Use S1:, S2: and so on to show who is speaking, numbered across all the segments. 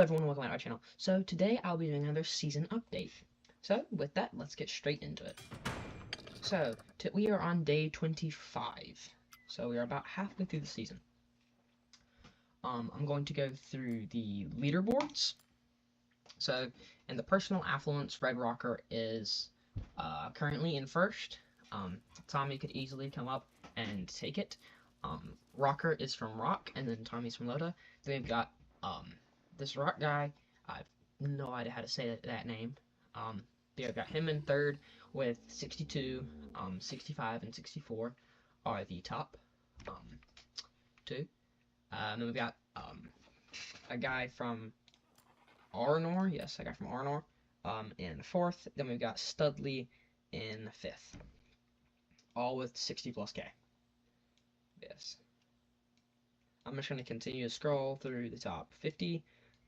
S1: everyone, welcome back to our channel. So today I'll be doing another season update. So with that, let's get straight into it. So we are on day 25. So we are about halfway through the season. I'm going to go through the leaderboards. So in the personal affluence, Red Rocker is currently in first. Tommy could easily come up and take it. Rocker is from Rock, and then Tommy's from Loda. Then we've got this Rock guy. I have no idea how to say that name. Yeah, I've got him in third with 62, 65, and 64 are the top two. Then we've got a guy from Arnor. Yes, a guy from Arnor in fourth. Then we've got Studley in fifth. All with 60 plus K. Yes. I'm just going to continue to scroll through the top 50.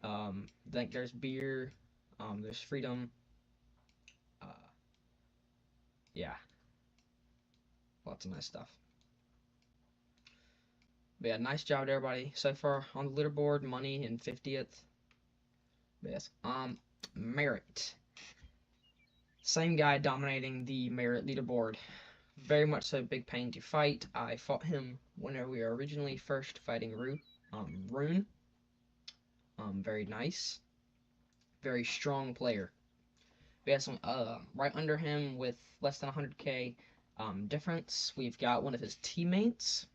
S1: Then there's Beer. There's Freedom. Yeah. Lots of nice stuff. But yeah, nice job to everybody so far on the leaderboard. Money in 50th. Yes. Merit. Same guy dominating the Merit leaderboard. Very much so big pain to fight. I fought him whenever we were originally first fighting Rune. Very nice. Very strong player. We have some right under him with less than 100k difference. We've got one of his teammates.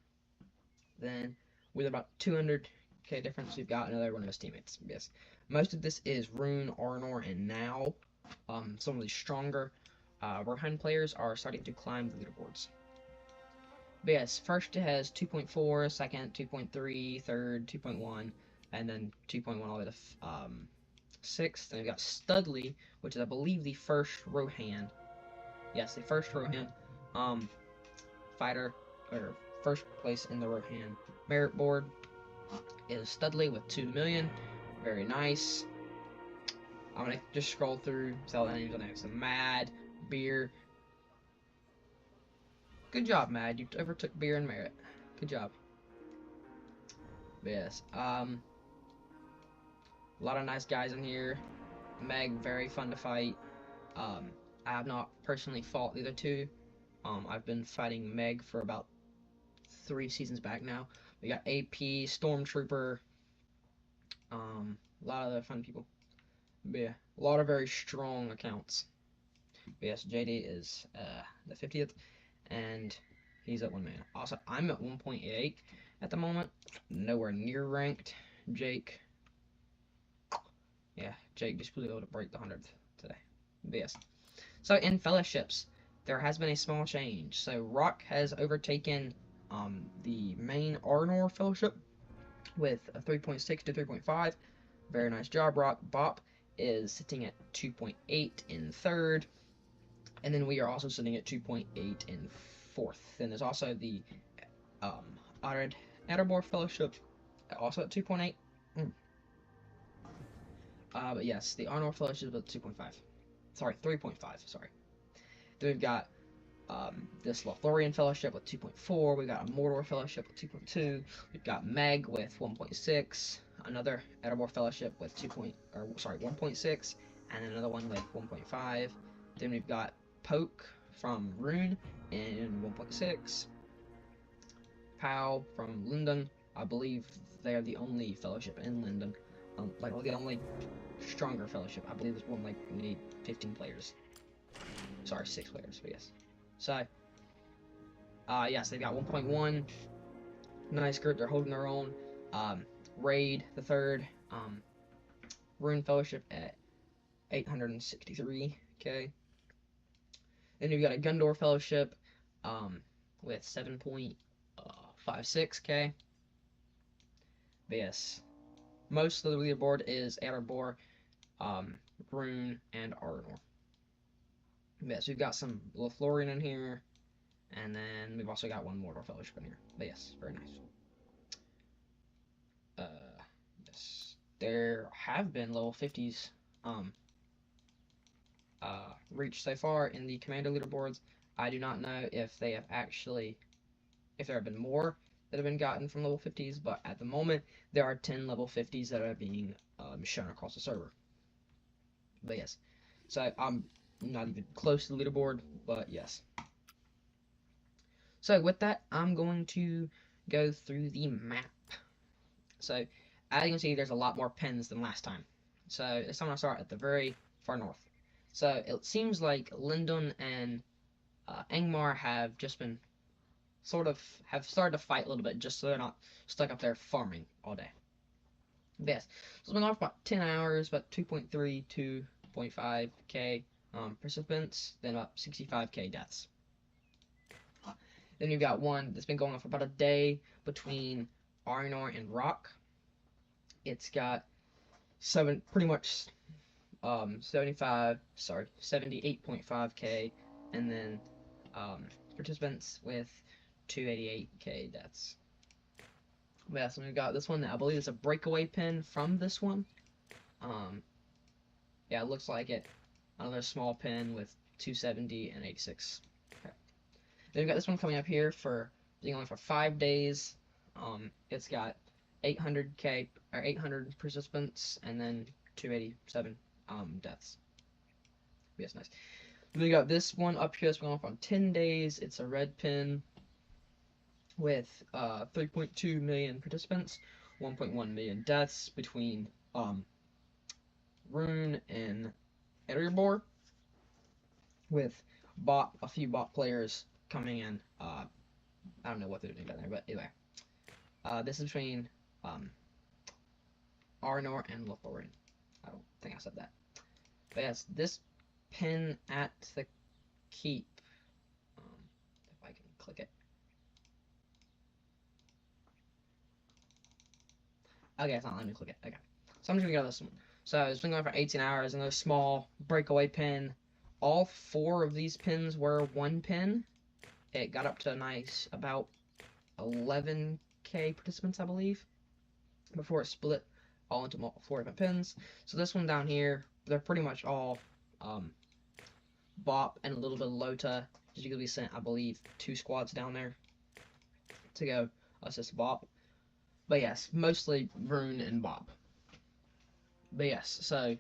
S1: Then with about 200k difference, we've got another one of his teammates. Yes. Most of this is Rune, Arnor, and now some of the stronger Rohan players are starting to climb the leaderboards. But yes, first it has 2.4, second 2.3, third 2.1, and then 2.1 all the way to sixth. And we've got Studley, which is I believe the first Rohan. Yes, the first Rohan fighter, or first place in the Rohan merit board is Studley with 2 million. Very nice. I'm gonna just scroll through, sell the names on there. So Mad, Beer. Good job, Mad. You overtook Beer and Merit. Good job. But yes. A lot of nice guys in here. Meg, very fun to fight. I have not personally fought the other two. I've been fighting Meg for about 3 seasons back now. We got AP, Stormtrooper. A lot of other fun people. But yeah, a lot of very strong accounts. But yes, JD is the 50th, and he's at 1 million. Also, I'm at 1.88 at the moment. Nowhere near ranked. Jake. Yeah, Jake just was able to break the 100th today. But yes. So in fellowships, there has been a small change. So Rock has overtaken the main Arnor fellowship with a 3.6 to 3.5. Very nice job, Rock. Bop is sitting at 2.8 in third. And then we are also sitting at 2.8 in fourth. Then there's also the Leaderboard Fellowship, also at 2.8. But yes, the Arnor Fellowship is at 2.5. Sorry, 3.5. Sorry. Then we've got this Lothlorien Fellowship with 2.4. We've got a Mordor Fellowship with 2.2. We've got Meg with 1.6. Another Leaderboard Fellowship with 1.6, and another one with 1.5. Then we've got Poke from Rune in 1.6. Pow from Linden. I believe they are the only fellowship in Linden. Like the only stronger fellowship. I believe there's one like we need 15 players. Sorry, 6 players, but yes. So yes, they've got 1.1. Nice group, they're holding their own. Raid the third, Rune Fellowship at 863k. Then you've got a Gundor Fellowship with 7.56k. But yes, most of the leaderboard is Erebor, Rune, and Arnor. Yes, we've got some Lothlorien in here, and then we've also got one Mordor Fellowship in here. But yes, very nice. Yes, there have been level 50s reached so far in the commander leaderboards. I do not know if they have actually, if there have been more that have been gotten from level 50s, but at the moment there are 10 level 50s that are being shown across the server. But yes, so I'm not even close to the leaderboard, but yes. So with that, I'm going to go through the map. So as you can see, there's a lot more pins than last time. So this time I start at the very far north. So it seems like Lyndon and Angmar have just been have started to fight a little bit, just so they're not stuck up there farming all day. Yes, so it's been on for about 10 hours, about 2.3, 2.5k participants, then about 65k deaths. Then you've got one that's been going on for about a day between Arnor and Rock. It's got pretty much 78.5k, and then participants with 288k deaths. Yeah, so we've got this one that I believe is a breakaway pin from this one. Yeah, it looks like it. Another small pin with 270 and 86. Okay. Then we've got this one coming up here for being on for 5 days. It's got 800k or 800 participants and then 287 deaths. Yes, nice. Then we got this one up here that's been on for 10 days. It's a red pin with 3.2 million participants, 1.1 million deaths between Rune and Leaderboard, with a few bot players coming in. I don't know what they're doing down there, but anyway. This is between Arnor and Lothorin. I don't think I said that. But yes, this pin at the keep, if I can click it. Okay, it's not letting me click it. Okay. So I'm just gonna go this one. So it's been going for 18 hours, and a small breakaway pin. All 4 of these pins were 1 pin. It got up to a nice about 11k participants, I believe, before it split all into 4 different pins. So this one down here, they're pretty much all Bop and a little bit of Lota, just because we sent, I believe, 2 squads down there to go assist Bop. But yes, mostly Rune and Bop. But yes, so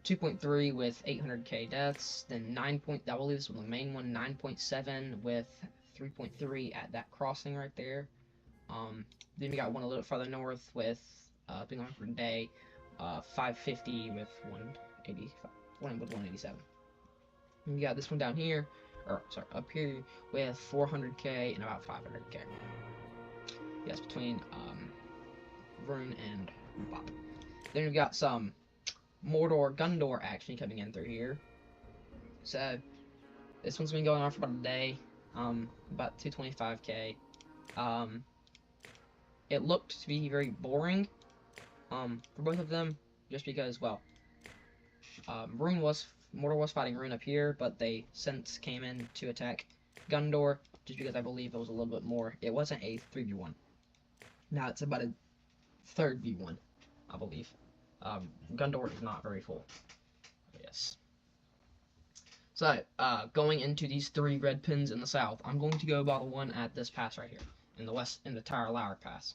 S1: 2.3 with 800k deaths, then I believe this was the main one, 9.7 with 3.3 at that crossing right there. Then we got one a little farther north with being on for a day, 550 with 187. And we got this one down here, or sorry, up here with 400k and about 500k. Yes, between Rune and Bop. Then we've got some Mordor Gundor action coming in through here. So this one's been going on for about a day, about 225k. It looked to be very boring for both of them, just because, well, Mordor was fighting Rune up here, but they since came in to attack Gundor, just because I believe it was a little bit more. It wasn't a 3v1. Now it's about a 3rd v1, I believe. Gundor is not very full. Yes. So, going into these 3 red pins in the south, I'm going to go by the one at this pass right here, in the west, in the Tower Lower Pass.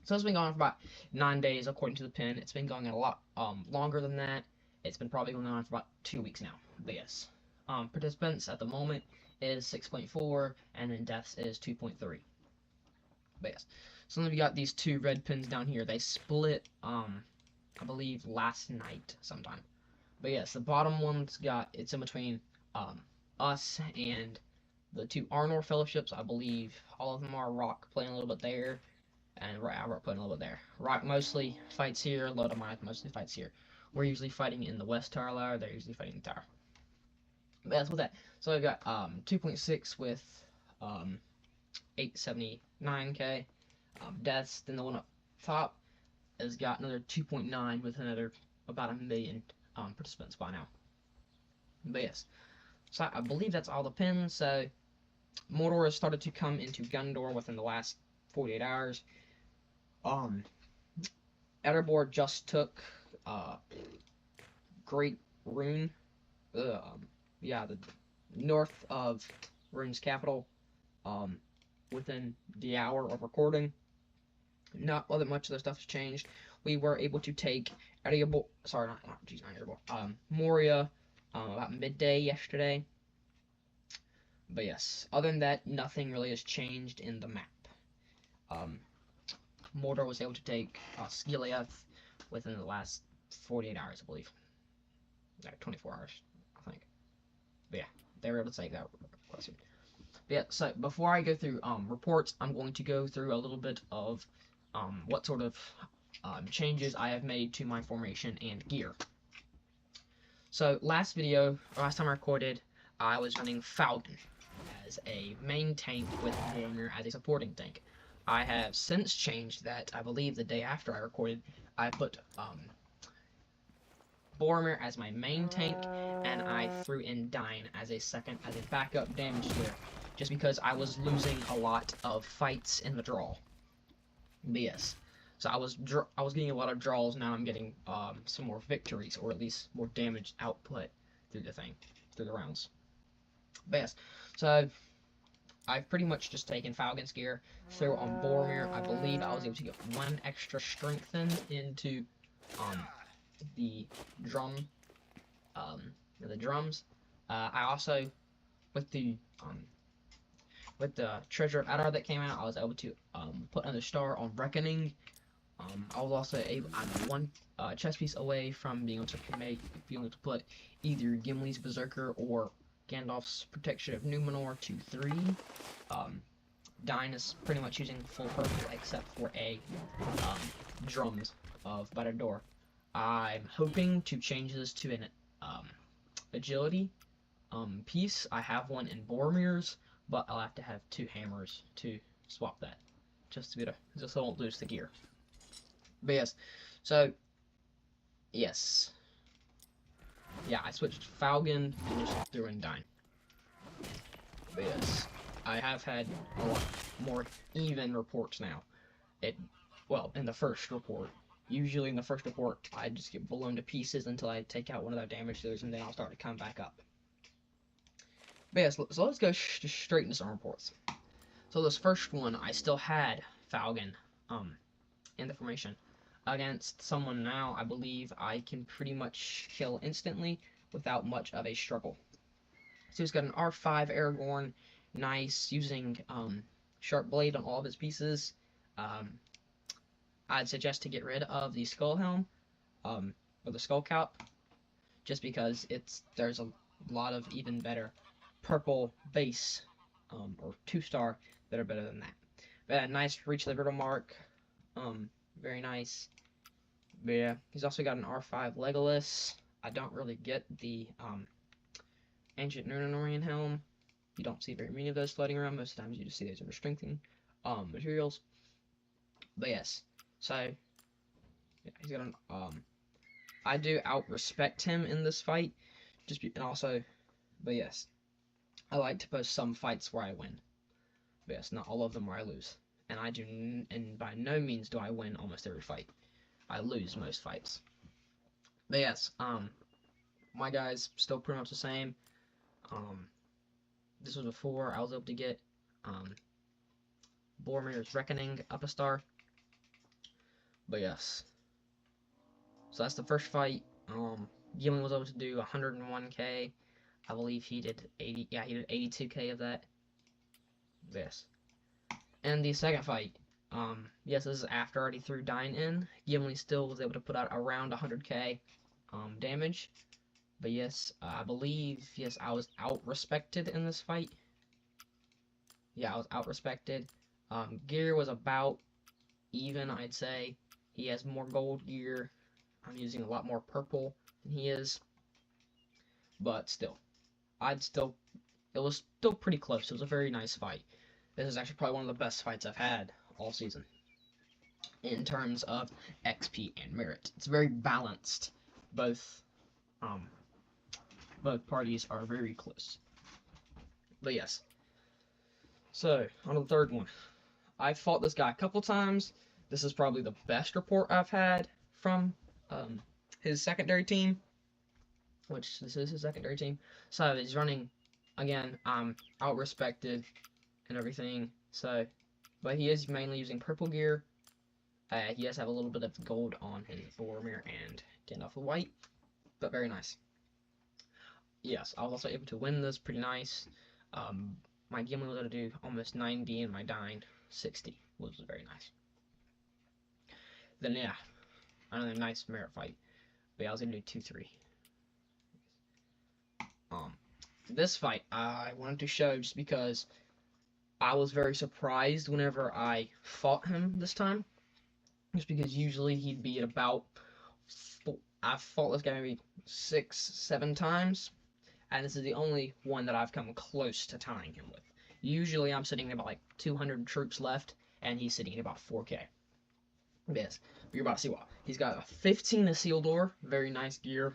S1: So it's been going on for about 9 days, according to the pin. It's been going on a lot longer than that. It's been probably going on for about 2 weeks now. But yes, participants at the moment is 6.4, and then deaths is 2.3. But yes, so then we got these 2 red pins down here. They split, I believe, last night sometime. But yes, the bottom one's it's in between us and the 2 Arnor fellowships. I believe all of them are Rock playing a little bit there, and Rock playing a little bit there. Rock mostly fights here, Lodomite mostly fights here. We're usually fighting in the West Tower Lower, they're usually fighting in the Tower. But that's with that. So I've got 2.6 with 879k deaths. Then the one up top has got another 2.9 with another about 1 million participants by now. But yes, so I believe that's all the pins. So Mordor has started to come into Gundor within the last 48 hours. Leaderboard just took Great Rune, yeah, the north of Rune's capital. within the hour of recording. Not all that much of the stuff has changed. We were able to take Edible, sorry, not Edible, Moria, about midday yesterday. But yes, other than that, nothing really has changed in the map. Mordor was able to take Skiliath within the last 48 hours, I believe. 24 hours, I think. But yeah, they were able to take that question. But yeah, so before I go through reports, I'm going to go through a little bit of what sort of changes I have made to my formation and gear. So last time I recorded, I was running Falcon as a main tank with Boromir as a supporting tank. I have since changed that. I believe the day after I recorded, I put Boromir as my main tank, and I threw in Dine as a backup damage dealer, just because I was losing a lot of fights in the draw. But yes, so I was getting a lot of draws. Now I'm getting some more victories, or at least more damage output through the rounds. But yes, so I've pretty much just taken Falcon's gear, throw on Boromir. I believe I was able to get 1 extra strengthen into the drums. I also, with the Treasure of Adar that came out, I was able to put another star on Reckoning. I was also I'm 1 chess piece away from being able to put either Gimli's Berserker or Gandalf's Protection of Numenor to 3. Dine is pretty much using full purple except for a drums of Batador. I'm hoping to change this to an agility piece. I have one in Boromir's, but I'll have to have 2 hammers to swap that, just so I won't lose the gear. But yes, so yes, yeah, I switched Falcon and just threw in Dine. But yes, I have had a lot more even reports now. In the first report. Usually in the first report, I just get blown to pieces until I take out one of their damage dealers, and then I'll start to come back up. But yes, so let's go straight into some reports. So this first one, I still had Falcon in the formation. Against someone now, I believe I can pretty much kill instantly without much of a struggle. So he's got an R5 Aragorn, nice, using Sharp Blade on all of his pieces. I'd suggest to get rid of the Skull Helm, or the Skull Cap, just because there's a lot of even better purple base, or 2-star that are better than that. But a nice Reach the Riddle Mark, very nice. But yeah, he's also got an R5 Legolas. I don't really get the Ancient Númenórean Helm. You don't see very many of those floating around. Most of the times you just see those under strengthening materials. But yes, so yeah, he's got an I do out-respect him in this fight, but yes, I like to post some fights where I win. But yes, not all of them where I lose. And by no means do I win almost every fight. I lose most fights. But yes, my guy's still pretty much the same. This was before I was able to get Boromir's Reckoning up a star. But yes, so that's the first fight. Gimli was able to do 101k. I believe he did 80. Yeah, he did 82k of that. Yes. And the second fight, yes, this is after I already threw Dine in. Gimli still was able to put out around 100k damage. But yes, I believe, yes, I was out-respected in this fight. Yeah, I was out-respected. Gear was about even, I'd say. He has more gold gear. I'm using a lot more purple than he is. But still, it was still pretty close. It was a very nice fight. This is actually probably one of the best fights I've had all season in terms of XP and merit. It's very balanced. Both parties are very close. But yes. So, on to the third one. I fought this guy a couple times. This is probably the best report I've had from his secondary team, which this is his secondary team. So he's running, again, out-respected and everything. So, but he is mainly using purple gear. He does have a little bit of gold on his Boromir and Gandalf the White, but very nice. Yes, I was also able to win this pretty nice. My gambling was able to do almost 90 and my dying 60, which was very nice. Then yeah, another nice merit fight. But yeah, I was able to do 2-3. This fight I wanted to show just because I was very surprised whenever I fought him this time. Just because usually he'd be at about I've fought this guy maybe 6-7 times, and this is the only one that I've come close to tying him with. Usually I'm sitting at about like 200 troops left, and he's sitting at about 4k. Yes, but you're about to see why. He's got a 15 Isildur, very nice gear.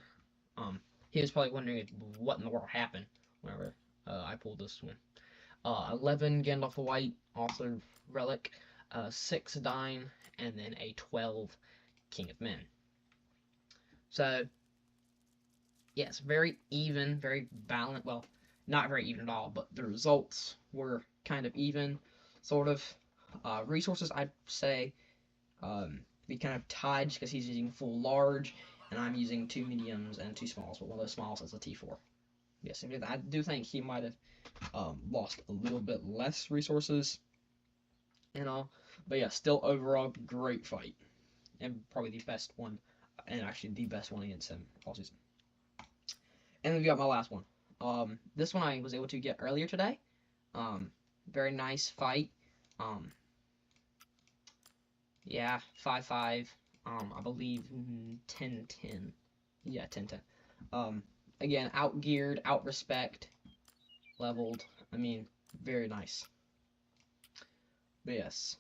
S1: He was probably wondering what in the world happened whenever I pulled this one. 11 Gandalf the White, also relic. 6 Dine, and then a 12 King of Men. So, yes, very even, very balanced. Well, not very even at all, but the results were kind of even, sort of. Resources, I'd say, we kind of tied just because he's using full large, and I'm using 2 mediums and 2 smalls, but one of those smalls is a T4. Yes, I do think he might have lost a little bit less resources and all. But yeah, still overall great fight, and probably the best one, and actually the best one against him all season. And then we got my last one. This one I was able to get earlier today. Very nice fight. Yeah, 5-5. I believe 10-10. Yeah, 10-10. Again, out-geared, out-respect, leveled. I mean, very nice. But yes.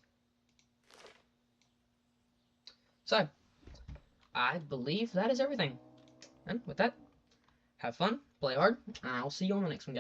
S1: So, I believe that is everything. And with that, have fun, play hard, and I'll see you on the next one, guys.